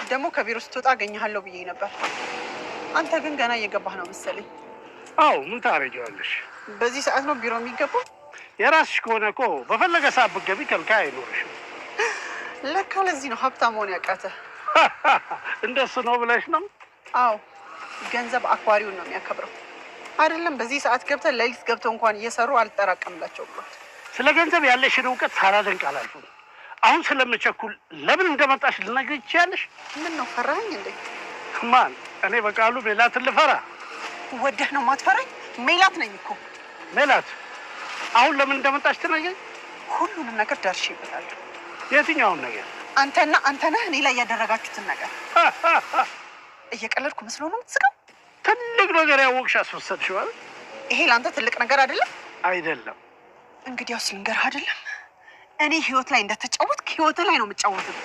ደግሞ ከቢሮ ስትወጣ አገኘሃለሁ ብዬ ነበር። አንተ ግን ገና እየገባህ ነው መሰለኝ። አዎ ምን ታረጊዋለሽ? በዚህ ሰዓት ነው ቢሮ የሚገባው? የራስሽ ከሆነ እኮ በፈለገ ሰዓት ብትገቢ ከልካይ አይኖርሽም። ለካ ለዚህ ነው ሀብታም መሆን ያቃተህ። እንደሱ ነው ብለሽ ነው? አዎ ገንዘብ አክባሪውን ነው የሚያከብረው። አይደለም በዚህ ሰዓት ገብተህ ሌሊት ገብተው እንኳን እየሰሩ አልጠራቀምላቸው ብሏል። ስለ ገንዘብ ያለሽን እውቀት ሳላደንቅ አላልኩም። አሁን ስለምቸኩል ለምን እንደመጣሽ ልነግርሽ ትችያለሽ? ምን ነው ፈራኸኝ እንዴ? ማን? እኔ በቃሉ ሜላትን ልፈራ? ወደህ ነው ማትፈራኝ? ሜላት ነኝ እኮ። ሜላት አሁን ለምን እንደመጣሽ ትነግሪኝ? ሁሉንም ነገር ደርሼበታለሁ። የትኛውን ነገር? አንተ ነህ እኔ ላይ ያደረጋችሁትን ነገር። እየቀለድኩ መስሎ ነው የምትስቀው? ትልቅ ነገር ያወቅሽ አስመሰልሽው አይደል? ይሄ ለአንተ ትልቅ ነገር አይደለም? አይደለም። እንግዲያውስ ልንገርህ አይደለም፣ እኔ ህይወት ላይ እንደተጫወትክ ህይወት ላይ ነው የምጫወተው።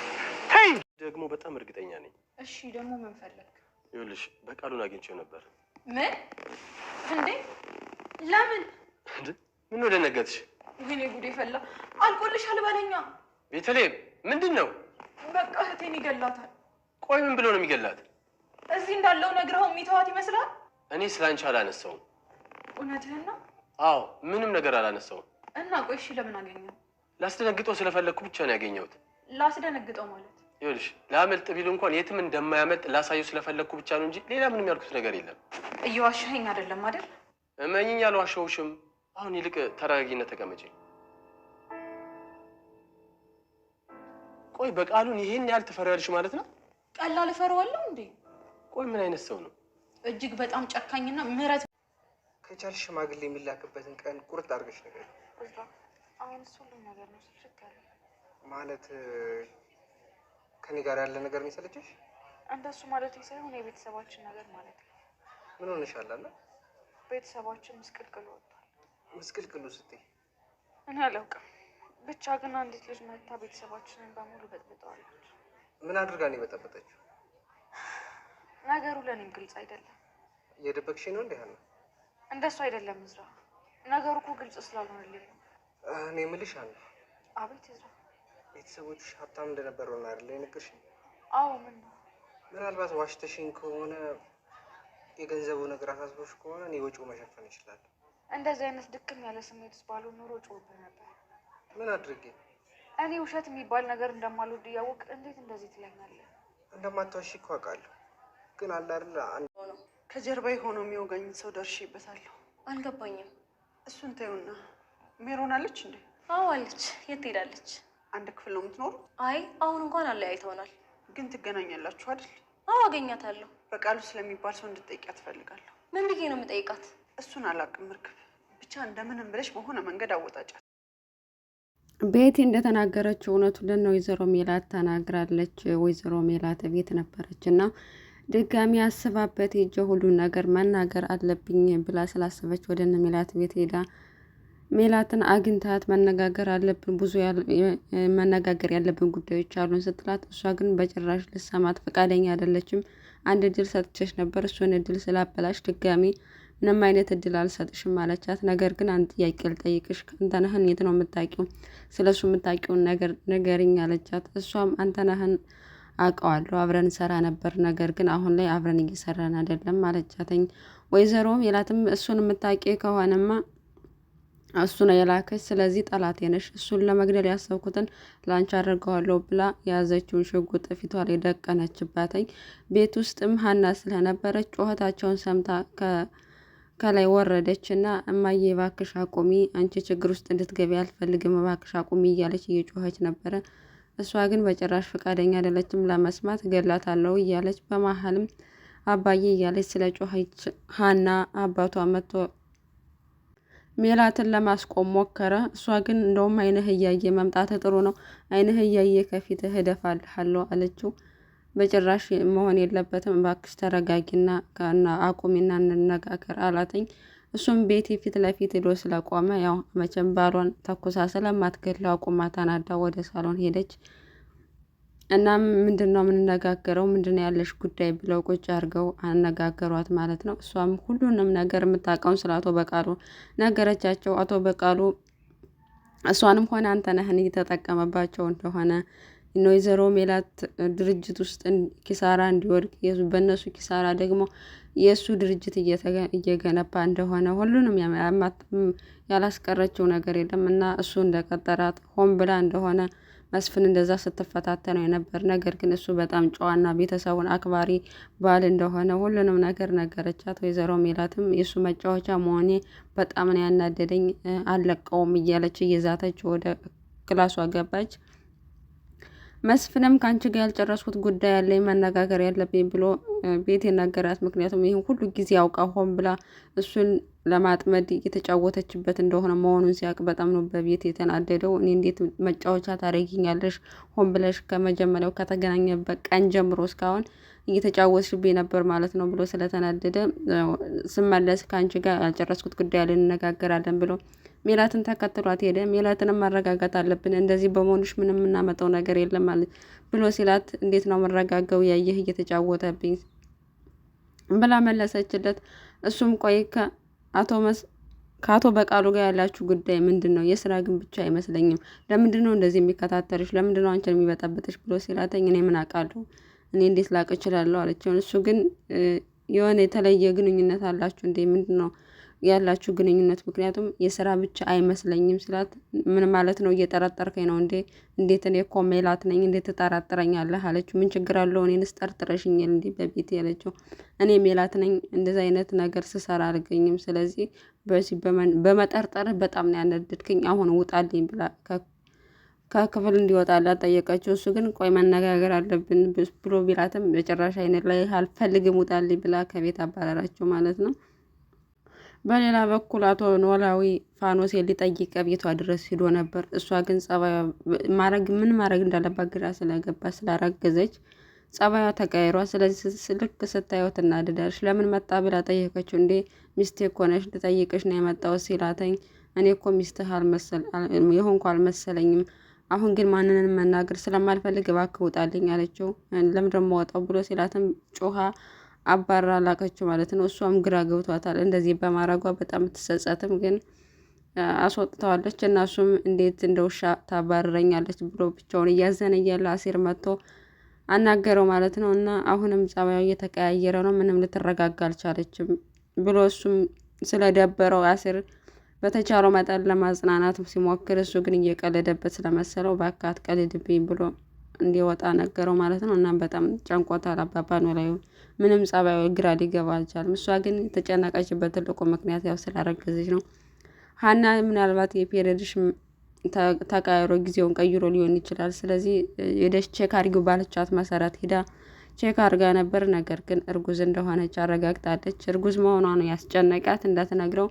ተይ ደግሞ በጣም እርግጠኛ ነኝ። እሺ ደግሞ ምን ፈለግ? ይኸውልሽ በቃሉን አግኝቼው ነበር። ምን እንዴ? ለምን እንዴ? ምን ወደ ነገትሽ? ወይኔ ጉዴ ፈላ። አልቆልሻል በለኛ። ቤተልሔም ምንድን ነው? በቃ እህቴን ይገላታል። ቆይ ምን ብሎ ነው የሚገላት? እዚህ እንዳለው ነግረኸው የሚተዋት ይመስላል? እኔ ስላንቺ አላነሳውም። እውነትህን ነው? አዎ ምንም ነገር አላነሳውም። እና ቆይ እሺ ለምን አገኘው? ላስደነግጠው ስለፈለግኩ ብቻ ነው ያገኘሁት። ላስደነግጠው ማለት? ይኸውልሽ ላመልጥ ቢል እንኳን የትም እንደማያመልጥ ላሳየው ስለፈለግኩ ብቻ ነው እንጂ ሌላ ምንም ያልኩት ነገር የለም። እየዋሸኸኝ አይደለም አይደል? እመኚኝ አልዋሸሁሽም። አሁን ይልቅ ተረጋጊና ተቀመጪ። ቆይ በቃሉን ይሄን ያህል ትፈሪያለሽ ማለት ነው? ቀላል እፈራዋለሁ እንዴ? ቆይ ምን አይነት ሰው ነው? እጅግ በጣም ጨካኝና ምህረት። ከቻልሽ ሽማግሌ የሚላክበትን ቀን ቁርጥ አድርገሽ ነገር አሁን እሱ ሁሉ ነገር ነው ሲልካለ ማለት ከኔ ጋር ያለ ነገር ነው የሰለችሽ? እንደሱ ማለት ሳይሆን የቤተሰባችን ነገር ማለት ነው። ምን ሆነሻል? አለ ቤተሰባችን ምስቅልቅል ወጥቷል። ምስቅልቅሉ ስትይ? እኔ አላውቅም፣ ብቻ ግን አንዲት ልጅ መታ ቤተሰባችንን በሙሉ በጥብጠዋለች። ምን አድርጋ ነው የበጠበጠችው? ነገሩ ለእኔም ግልጽ አይደለም። እየደበቅሽ ነው እንዴ? ሀና እንደሱ አይደለም እዝራ፣ ነገሩ እኮ ግልጽ ስላልሆነልኝ ነው። እኔ የምልሽ ሀና። አቤት እዝራ። ቤተሰቦችሽ ሀብታም እንደነበሩ ነው አይደል የነገርሽኝ? አዎ ምን ነው? ምናልባት ዋሽተሽኝ ከሆነ የገንዘቡ ነገር አሳስቦሽ ከሆነ እኔ ወጪው መሸፈን ይችላል። እንደዚህ አይነት ድክም ያለ ስሜት ውስጥ ባልሆን ኖሮ ጮህብህ ነበር። ምን አድርጌ? እኔ ውሸት የሚባል ነገር እንደማልወድ እያወቅ እንዴት እንደዚህ ትለኛለህ? እንደማታዋሺ እኮ አውቃለሁ፣ ግን አለ አይደል ከጀርባዬ ሆኖ የሚወጋኝ ሰው ደርሼበታለሁ። አልገባኝም። እሱን ተይውና ሜሮን አለች እንዴ? አዎ አለች። የት ትሄዳለች? አንድ ክፍል ነው የምትኖሩ? አይ አሁን እንኳን አለያይተውናል። ግን ትገናኛላችሁ አይደል? አዎ አገኛታለሁ። በቃሉ ስለሚባል ሰው እንድትጠይቂያት እፈልጋለሁ። ምን ብዬ ነው የምጠይቃት? እሱን አላውቅም እርግብ፣ ብቻ እንደምንም ብለሽ በሆነ መንገድ አወጣጫት። ቤቲ እንደተናገረችው እውነቱን ነው ወይዘሮ ሜላት ተናግራለች። ወይዘሮ ሜላት ቤት ነበረች እና ድጋሚ አስባበት ሄጄ ሁሉን ነገር መናገር አለብኝ ብላ ስላሰበች ወደ እነ ሜላት ቤት ሄዳ ሜላትን አግኝታት መነጋገር አለብን፣ ብዙ መነጋገር ያለብን ጉዳዮች አሉን ስትላት፣ እሷ ግን በጭራሽ ልሰማት ፈቃደኛ አይደለችም። አንድ እድል ሰጥቼሽ ነበር፣ እሱን እድል ስላበላሽ ድጋሚ ምንም አይነት እድል አልሰጥሽም አለቻት። ነገር ግን አንድ ጥያቄ ልጠይቅሽ፣ አንተነህን የት ነው የምታውቂው? ስለሱ የምታውቂውን ነገር ንገሪኝ አለቻት። እሷም አንተነህን አውቀዋለሁ፣ አብረን እንሰራ ነበር፣ ነገር ግን አሁን ላይ አብረን እየሰራን አይደለም አለቻትኝ። ወይዘሮ ሜላትም እሱን የምታውቂ ከሆነማ እሱ ነው የላከች፣ ስለዚህ ጠላቴ ነሽ፣ እሱን ለመግደል ያሰብኩትን ላንቺ አድርገዋለሁ ብላ የያዘችውን ሽጉጥ ፊቷ ላይ ደቀነችባትኝ። ቤት ውስጥም ሀና ስለነበረች ጩኸታቸውን ሰምታ ከላይ ወረደች እና እማዬ እባክሽ አቁሚ፣ አንቺ ችግር ውስጥ እንድትገቢ አልፈልግም፣ እባክሽ አቁሚ እያለች እየጮኸች ነበረ። እሷ ግን በጭራሽ ፈቃደኛ አይደለችም ለመስማት። ገላታለሁ እያለች በመሀልም አባዬ እያለች ስለ ጮኸች ሀና አባቷ መጥቶ ሜላትን ለማስቆም ሞከረ። እሷ ግን እንደውም አይንህ እያየ መምጣት ጥሩ ነው፣ አይንህ እያየ ከፊትህ እደፋልሃለሁ አለችው። በጭራሽ መሆን የለበትም እባክሽ ተረጋጊና አቁሚና እንነጋገር አላተኝ። እሱም ቤቲ ፊት ለፊት ሄዶ ስለቆመ ያው መቼም ባሏን ተኩሳ ስለማትገድለው አቁማ ተናዳ ወደ ሳሎን ሄደች። እናም ምንድነው የምንነጋገረው? ምንድነው ያለሽ ጉዳይ ብለው ቁጭ አድርገው አነጋገሯት ማለት ነው። እሷም ሁሉንም ነገር የምታውቀውን ስለ አቶ በቃሉ ነገረቻቸው። አቶ በቃሉ እሷንም ሆነ አንተነህን እየተጠቀመባቸው እንደሆነ ወይዘሮ ሜላት ድርጅት ውስጥ ኪሳራ እንዲወድቅ በእነሱ ኪሳራ ደግሞ የእሱ ድርጅት እየገነባ እንደሆነ ሁሉንም ያላስቀረችው ነገር የለም እና እሱ እንደቀጠራት ሆን ብላ እንደሆነ መስፍን እንደዛ ስትፈታተነው የነበር። ነገር ግን እሱ በጣም ጨዋና ቤተሰቡን አክባሪ ባል እንደሆነ ሁሉንም ነገር ነገረቻት። ወይዘሮ ሜላትም የእሱ መጫወቻ መሆኔ በጣም ነው ያናደደኝ፣ አልለቀውም እያለች እየዛተች ወደ ክላሷ ገባች። መስፍንም ከአንቺ ጋር ያልጨረስኩት ጉዳይ ያለኝ መነጋገር ያለብኝ ብሎ ቤት የነገራት። ምክንያቱም ይህን ሁሉ ጊዜ አውቃ ሆን ብላ እሱን ለማጥመድ እየተጫወተችበት እንደሆነ መሆኑን ሲያውቅ በጣም ነው በቤት የተናደደው። እኔ እንዴት መጫወቻ ታደርጊኛለሽ? ሆን ብለሽ ከመጀመሪያው ከተገናኘበት ቀን ጀምሮ እስካሁን እየተጫወትሽብኝ ነበር ማለት ነው ብሎ ስለተናደደ ስመለስ ከአንቺ ጋር ያልጨረስኩት ጉዳይ ያለን እንነጋገራለን ብሎ ሜላትን ተከትሏት ሄደ። ሜላትንም ማረጋጋት አለብን፣ እንደዚህ በመሆንሽ ምንም የምናመጣው ነገር የለም ማለት ብሎ ሲላት፣ እንዴት ነው መረጋጋው? ያየህ እየተጫወተብኝ ብላ መለሰችለት። እሱም ቆይ ከአቶ በቃሉ ጋር ያላችሁ ጉዳይ ምንድን ነው? የስራ ግን ብቻ አይመስለኝም። ለምንድን ነው እንደዚህ የሚከታተልሽ? ለምንድን ነው አንቺን የሚበጠብጥሽ? ብሎ ሲላተኝ እኔ ምን አውቃለሁ? እኔ እንዴት ላቅ እችላለሁ አለችው። እሱ ግን የሆነ የተለየ ግንኙነት አላችሁ እንዴ? ምንድን ነው ያላችሁ ግንኙነት? ምክንያቱም የስራ ብቻ አይመስለኝም ሲላት፣ ምን ማለት ነው? እየጠረጠርከኝ ነው እንዴ? እንዴት? እኔ እኮ ሜላት ነኝ፣ እንዴት ትጠራጥረኛለህ አለችው። ምን ችግር አለው? እኔንስ ጠርጥረሽኛል እንዴ በቤት ያለችው። እኔ ሜላት ነኝ፣ እንደዚህ አይነት ነገር ስሰራ አልገኝም። ስለዚህ በዚህ በመጠርጠርህ በጣም ነው ያነደድክኝ። አሁን ውጣልኝ ብላ ከክፍል እንዲወጣላት ጠየቀችው። እሱ ግን ቆይ መነጋገር አለብን ብሎ ቢላትም በጭራሽ አይነት ላይ አልፈልግም ውጣልኝ ብላ ከቤት አባረራቸው ማለት ነው። በሌላ በኩል አቶ ኖላዊ ፋኖሴ ሊጠይቅ ቤቷ ድረስ ሂዶ ነበር። እሷ ግን ጸባዩ ምን ማድረግ እንዳለባት ግራ ስለገባ ስላረገዘች ጸባዩ ተቀይሯ። ስለዚህ ልክ ስታየው ትናደዳለች። ለምን መጣ ብላ ጠየቀችው። እንዴ ሚስቴ እኮ ነሽ ልጠይቅሽ ነው የመጣው ሲላተኝ፣ እኔ እኮ ሚስትህ የሆንኩ አልመሰለኝም። አሁን ግን ማንንም መናገር ስለማልፈልግ እባክህ ውጣልኝ አለችው። ለምን ደግሞ ወጣው ብሎ ሲላትም ጮሃ አባራ ላከችው ማለት ነው። እሷም ግራ ገብቷታል። እንደዚህ በማድረጓ በጣም ትጸጸትም፣ ግን አስወጥተዋለች እና እሱም እንዴት እንደ ውሻ ታባርረኛለች ብሎ ብቻውን እያዘነ እያለ አሲር መጥቶ አናገረው ማለት ነው። እና አሁንም ጸባዩ እየተቀያየረ ነው፣ ምንም ልትረጋጋ አልቻለችም ብሎ እሱም ስለደበረው አሲር በተቻለው መጠን ለማጽናናት ሲሞክር፣ እሱ ግን እየቀለደበት ስለመሰለው እባክህ አትቀልድብኝ ብሎ እንዲወጣ ነገረው ማለት ነው። እና በጣም ጨንቆታል። አባባ ኖላዊ ምንም ጸባዩ ግራ ሊገባ አልቻለም። እሷ ግን የተጨነቀችበት ትልቁ ምክንያት ያው ስላረገዘች ነው። ሀና ምናልባት የፔሪድሽ ተቃይሮ ጊዜውን ቀይሮ ሊሆን ይችላል። ስለዚህ ሄደሽ ቼክ አድርጊው ባለቻት መሰረት ሄዳ ቼክ አድርጋ ነበር። ነገር ግን እርጉዝ እንደሆነች አረጋግጣለች። እርጉዝ መሆኗ ነው ያስጨነቃት። እንዳትነግረው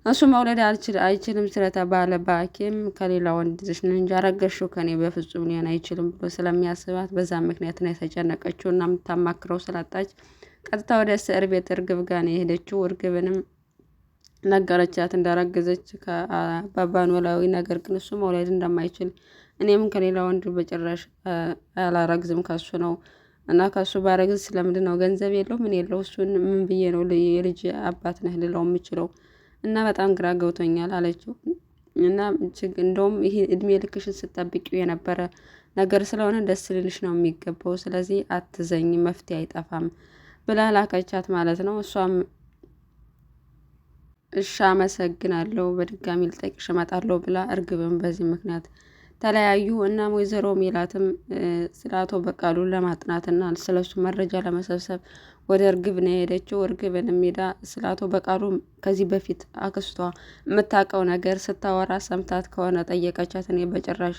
እሱ መውለድ አይችልም ስለተባለ በሐኪም ከሌላ ወንድ ልጅ ነው እንጂ አረገዝሽው ከኔ በፍጹም ሊሆን አይችልም ብሎ ስለሚያስባት በዛ ምክንያት ነው የተጨነቀችው። እና የምታማክረው ስላጣች ቀጥታ ወደ እስር ቤት እርግብ ጋር ነው የሄደችው። እርግብንም ነገረቻት እንዳረገዘች ከአባባ ኖላዊ። ነገር ግን እሱ መውለድ እንደማይችል እኔም ከሌላ ወንድ በጭራሽ አላረግዝም ከሱ ነው እና ከሱ ባረግዝ ስለምንድን ነው ገንዘብ የለው ምን የለው እሱን ምን ብዬ ነው የልጅ አባት ነህ ልለው የምችለው እና በጣም ግራ ገብቶኛል አለችው። እና እንደውም ይሄ እድሜ ልክሽን ስጠብቂው የነበረ ነገር ስለሆነ ደስ ልልሽ ነው የሚገባው። ስለዚህ አትዘኝ፣ መፍትሄ አይጠፋም ብላ ላከቻት ማለት ነው። እሷም እሺ አመሰግናለሁ፣ በድጋሚ ልጠይቅሽ እመጣለሁ ብላ እርግብም በዚህ ምክንያት ተለያዩ። እናም ወይዘሮ ሜላትም ስለ አቶ በቃሉን ለማጥናትና ስለሱ መረጃ ለመሰብሰብ ወደ እርግብ ነው የሄደችው። እርግብንም ሄዳ ስለ አቶ በቃሉ ከዚህ በፊት አክስቷ የምታውቀው ነገር ስታወራ ሰምታት ከሆነ ጠየቀቻት። እኔ በጭራሽ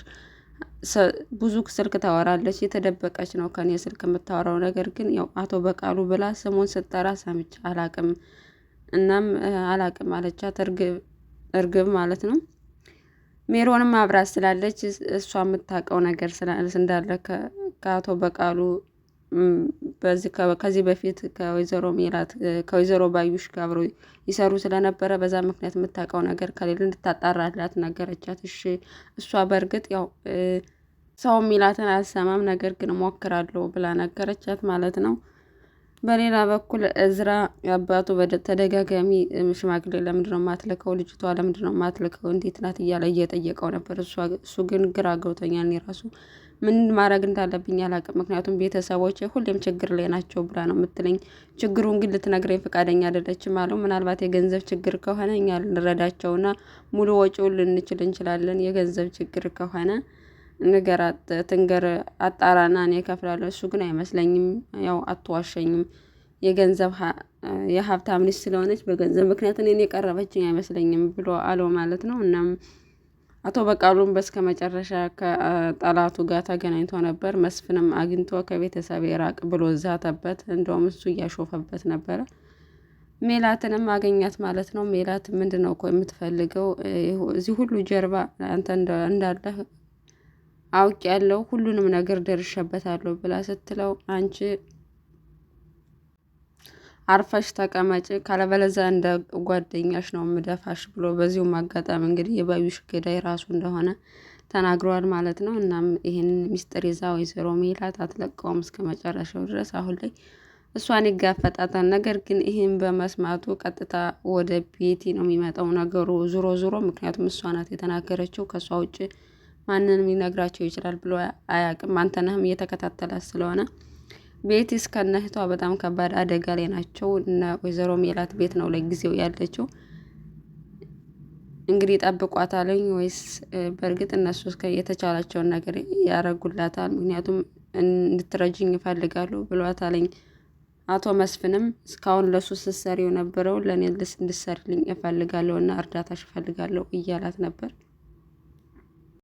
ብዙ ስልክ ታወራለች፣ የተደበቀች ነው ከኔ ስልክ የምታወራው፣ ነገር ግን ያው አቶ በቃሉ ብላ ስሙን ስጠራ ሰምቼ አላቅም፣ እናም አላቅም አለቻት። እርግብ ማለት ነው። ሜሮንም አብራት ስላለች እሷ የምታውቀው ነገር እንዳለ ከአቶ በቃሉ ከዚህ በፊት ከወይዘሮ ሜላት ከወይዘሮ ባዩሽ ጋር አብረው ይሰሩ ስለነበረ በዛ ምክንያት የምታውቀው ነገር ከሌለ እንድታጣራላት ነገረቻት። እሺ እሷ በእርግጥ ያው ሰው ሚላትን አልሰማም፣ ነገር ግን እሞክራለሁ ብላ ነገረቻት ማለት ነው። በሌላ በኩል እዝራ አባቱ ተደጋጋሚ ሽማግሌ ለምንድነው ማትልከው? ልጅቷ ለምንድነው ማትልከው? እንዴት ናት እያለ እየጠየቀው ነበር። እሱ ግን ግራ ገብቶኛል እኔ ራሱ ምን ማድረግ እንዳለብኝ አላውቅም። ምክንያቱም ቤተሰቦች ሁሌም ችግር ላይ ናቸው ብላ ነው የምትለኝ። ችግሩን ግን ልትነግረኝ ፈቃደኛ አይደለችም አለው። ምናልባት የገንዘብ ችግር ከሆነ እኛ ልንረዳቸውና ሙሉ ወጪውን ልንችል እንችላለን። የገንዘብ ችግር ከሆነ ንገራት፣ ትንገር፣ አጣራና እኔ እከፍላለሁ። እሱ ግን አይመስለኝም። ያው አትዋሸኝም፣ የሀብታም ልጅ ስለሆነች በገንዘብ ምክንያት እኔን የቀረበችኝ አይመስለኝም ብሎ አለው ማለት ነው። እናም አቶ በቃሉም በስከ መጨረሻ ከጠላቱ ጋር ተገናኝቶ ነበር። መስፍንም አግኝቶ ከቤተሰብ የራቅ ብሎ ዛተበት። እንደውም እሱ እያሾፈበት ነበረ። ሜላትንም አገኛት ማለት ነው። ሜላት ምንድን ነው እኮ የምትፈልገው? እዚህ ሁሉ ጀርባ አንተ እንዳለህ አውቅ ያለው ሁሉንም ነገር ደርሸበታለሁ ብላ ስትለው አንቺ አርፈሽ ተቀመጭ ካለበለዛ እንደ ጓደኛሽ ነው ምደፋሽ ብሎ በዚሁም አጋጣሚ እንግዲህ የባዩሽ ገዳይ ራሱ እንደሆነ ተናግረዋል ማለት ነው። እናም ይህን ሚስጥር ይዛ ወይዘሮ ሜላት አትለቀውም እስከ መጨረሻው ድረስ። አሁን ላይ እሷን ይጋፈጣታል። ነገር ግን ይህን በመስማቱ ቀጥታ ወደ ቤቲ ነው የሚመጣው ነገሩ ዙሮ ዙሮ። ምክንያቱም እሷ ናት የተናገረችው፣ ከእሷ ውጭ ማንንም ሊነግራቸው ይችላል ብሎ አያውቅም። አንተነህም እየተከታተላት ስለሆነ ቤቲ እስከነ እህቷ በጣም ከባድ አደጋ ላይ ናቸው። እነ ወይዘሮ ሜላት ቤት ነው ለጊዜው ያለችው። እንግዲህ ጠብቋታለኝ ወይስ በእርግጥ እነሱ የተቻላቸውን ነገር ያረጉላታል? ምክንያቱም እንድትረጅኝ ይፈልጋሉ ብሏታለኝ። አቶ መስፍንም እስካሁን ለሱ ስትሰሪው ነበረው ለእኔ እንድትሰሪልኝ እፈልጋለሁ እና እርዳታሽ እፈልጋለሁ እያላት ነበር።